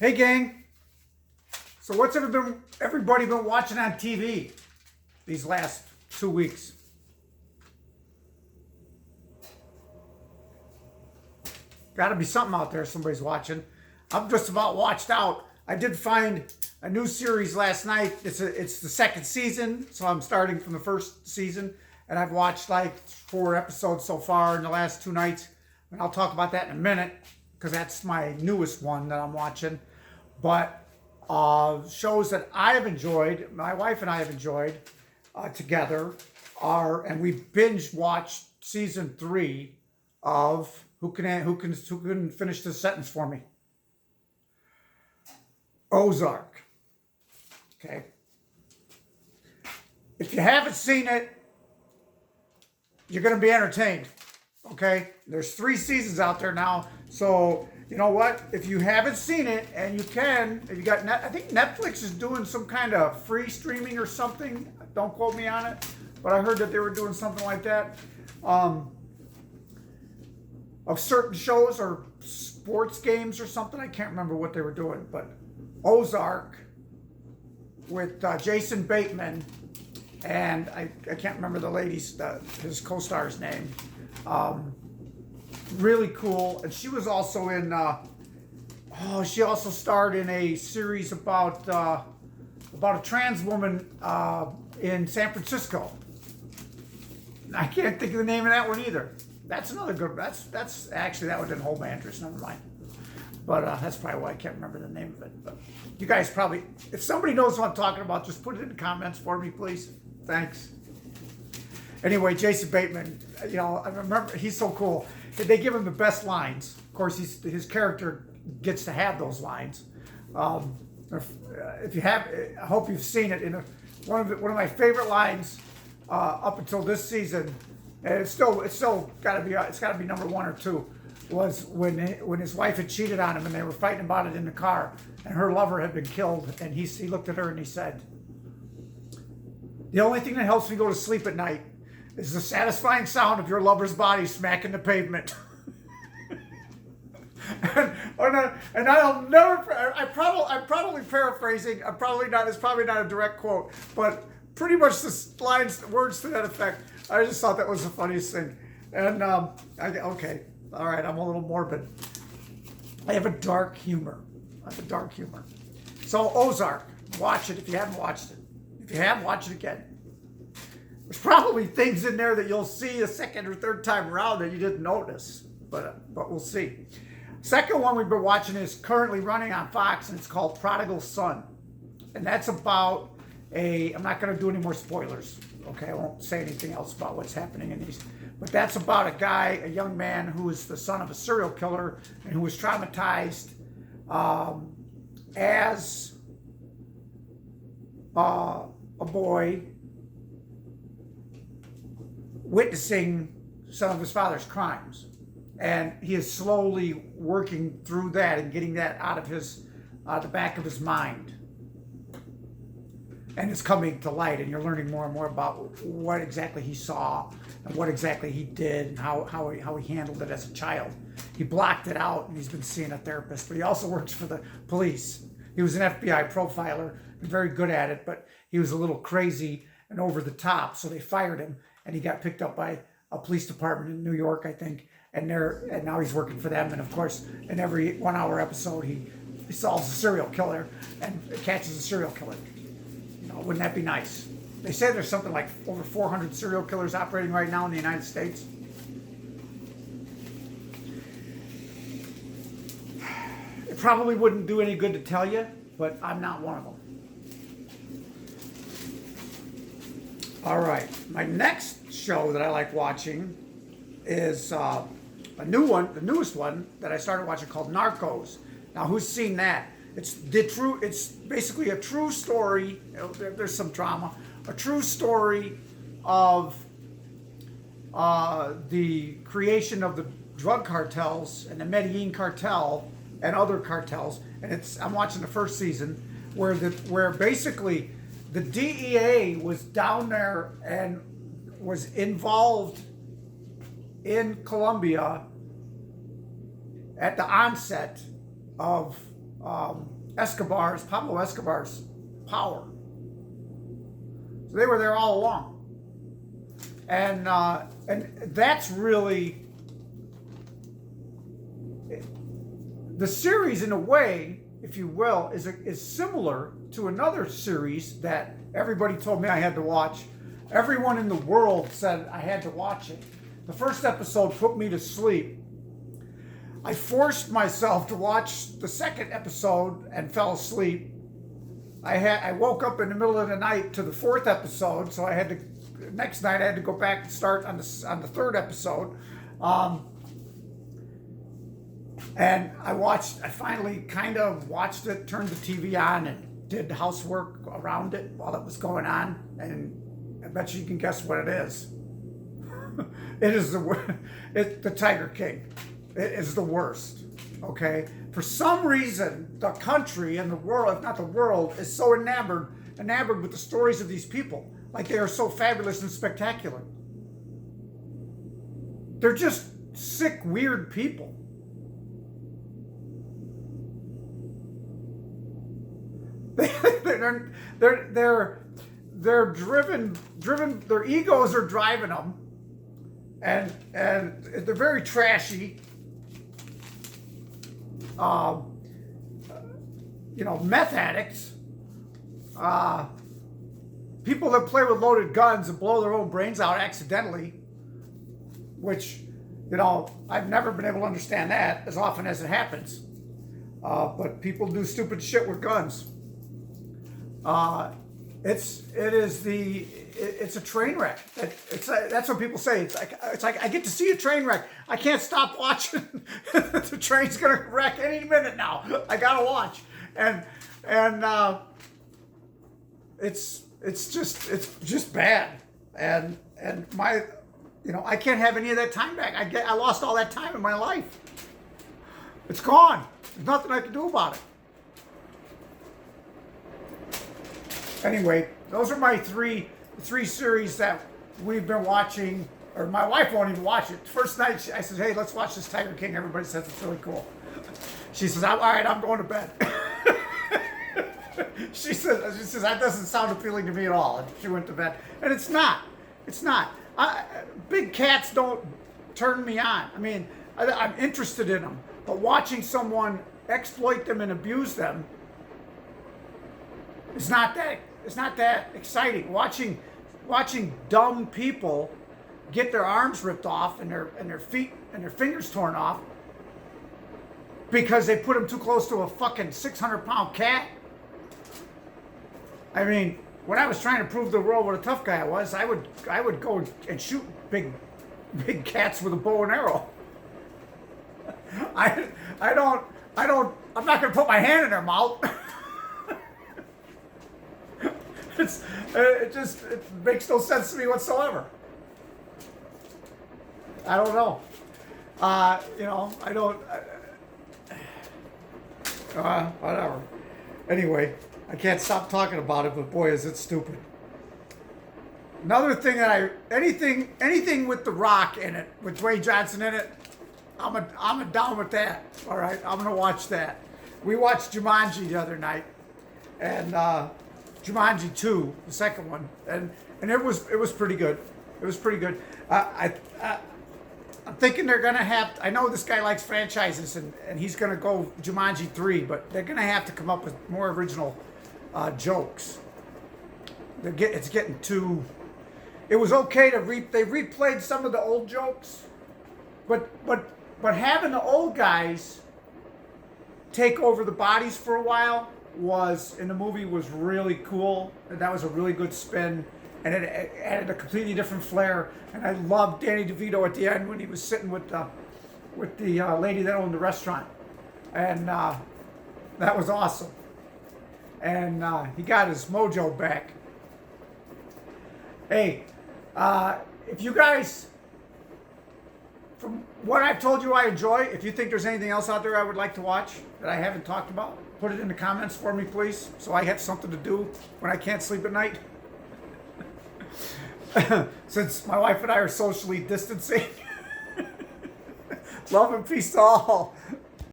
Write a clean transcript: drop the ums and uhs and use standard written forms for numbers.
Hey gang, so what's everybody been watching on TV these last 2 weeks? Got to be something out there somebody's watching. I'm just about watched out. I did find a new series last night. It's the second season, so I'm starting from the first season, and I've watched like 4 episodes so far in the last 2 nights, and I'll talk about that in a minute because that's my newest one that I'm watching. But shows that I have enjoyed, my wife and I have enjoyed together and we binge watched season 3 of who can finish this sentence for me? Ozark. Okay. If you haven't seen it, you're going to be entertained. Okay. There's 3 seasons out there now, so you know what? If you haven't seen it, and you can, if you got I think Netflix is doing some kind of free streaming or something. Don't quote me on it, but I heard that they were doing something like that. Of certain shows or sports games or something. I can't remember what they were doing, but Ozark with Jason Bateman and I can't remember the lady's his co-star's name. Really cool, and she was also in. She also starred in a series about a trans woman in San Francisco. I can't think of the name of that one either. That's another good. That's actually that one didn't hold my interest. Never mind. But that's probably why I can't remember the name of it. But you guys probably, if somebody knows what I'm talking about, just put it in the comments for me, please. Thanks. Anyway, Jason Bateman, I remember he's so cool. They give him the best lines. Of course, his character gets to have those lines. If you have, I hope you've seen it. One of my favorite lines up until this season, and it's still got to be number 1 or 2, was when his wife had cheated on him and they were fighting about it in the car, and her lover had been killed, and he looked at her and he said, "The only thing that helps me go to sleep at night is the satisfying sound of your lover's body smacking the pavement." and I'll never. I'm probably paraphrasing. It's probably not a direct quote, but pretty much the words to that effect. I just thought that was the funniest thing. And okay, all right, I'm a little morbid. I have a dark humor. So Ozark, watch it if you haven't watched it. If you have, watch it again. There's probably things in there that you'll see a second or third time around that you didn't notice, but we'll see. Second one we've been watching is currently running on Fox, and it's called Prodigal Son. And that's about I'm not going to do any more spoilers, okay? I won't say anything else about what's happening in these. But that's about a young man who is the son of a serial killer and who was traumatized as a boy, witnessing some of his father's crimes, and he is slowly working through that and getting that out of the back of his mind, and it's coming to light, and you're learning more and more about what exactly he saw and what exactly he did and how he handled it as a child. He blocked it out, and he's been seeing a therapist, but he also works for the police. He was an FBI profiler and very good at it, but he was a little crazy and over the top, so they fired him, and he got picked up by a police department in New York, I think, and now he's working for them. And of course, in every 1-hour episode, he solves a serial killer and catches a serial killer. Wouldn't that be nice? They say there's something like over 400 serial killers operating right now in the United States. It probably wouldn't do any good to tell you, but I'm not one of them. All right, my next show that I like watching is a new one, the newest one that I started watching, called Narcos. Now, who's seen that? It's basically a true story. There's some drama. A true story of the creation of the drug cartels and the Medellin cartel and other cartels. And I'm watching the first season where basically the DEA was down there and was involved in Colombia at the onset of Pablo Escobar's power. So they were there all along, and that's really the series, in a way, if you will, is similar to another series that everybody told me I had to watch. Everyone in the world said I had to watch it. The first episode put me to sleep. I forced myself to watch the second episode and fell asleep. I woke up in the middle of the night to the fourth episode, so next night I had to go back and start on the third episode. And I finally kind of watched it, turned the TV on, and did housework around it while it was going on. And I bet you can guess what it is. It is the Tiger King. It is the worst. Okay? For some reason, the country and the world, if not the world, is so enamored with the stories of these people. Like they are so fabulous and spectacular. They're just sick, weird people. They're driven. Their egos are driving them, and they're very trashy. Meth addicts, people that play with loaded guns and blow their own brains out accidentally, which, I've never been able to understand that as often as it happens. But people do stupid shit with guns. It's a train wreck. That's what people say. It's like I get to see a train wreck. I can't stop watching. The train's gonna wreck any minute now. I gotta watch, and it's just bad. And I can't have any of that time back. I lost all that time in my life. It's gone. There's nothing I can do about it. Anyway, those are my three series that we've been watching, or my wife won't even watch it. First night, I said, hey, let's watch this Tiger King. Everybody says it's really cool. She says, all right, I'm going to bed. She says, that doesn't sound appealing to me at all. And she went to bed. And it's not. Big cats don't turn me on. I mean, I'm interested in them. But watching someone exploit them and abuse them is not that exciting. Watching dumb people get their arms ripped off and their feet and their fingers torn off because they put them too close to a fucking 600-pound cat. I mean, when I was trying to prove to the world what a tough guy I was, I would go and shoot big cats with a bow and arrow. I'm not gonna put my hand in their mouth. It makes no sense to me whatsoever. I don't know. Whatever. Anyway, I can't stop talking about it, but boy, is it stupid. Another thing anything with The Rock in it, with Dwayne Johnson in it, I'm down with that. All right, I'm gonna watch that. We watched Jumanji the other night, and Jumanji 2, the second one, and it was pretty good. It was pretty good. I'm thinking they're gonna have. I know this guy likes franchises, and he's gonna go Jumanji 3, but they're gonna have to come up with more original jokes. It's getting too. It was okay to they replayed some of the old jokes, but having the old guys take over the bodies for a while in the movie was really cool, and that was a really good spin, and it added a completely different flair. And I loved Danny DeVito at the end when he was sitting with the lady that owned the restaurant, and that was awesome. And he got his mojo back. Hey, if you guys, from what I've told you I enjoy, if you think there's anything else out there I would like to watch that I haven't talked about, put it in the comments for me, please, so I have something to do when I can't sleep at night. Since my wife and I are socially distancing. Love and peace to all.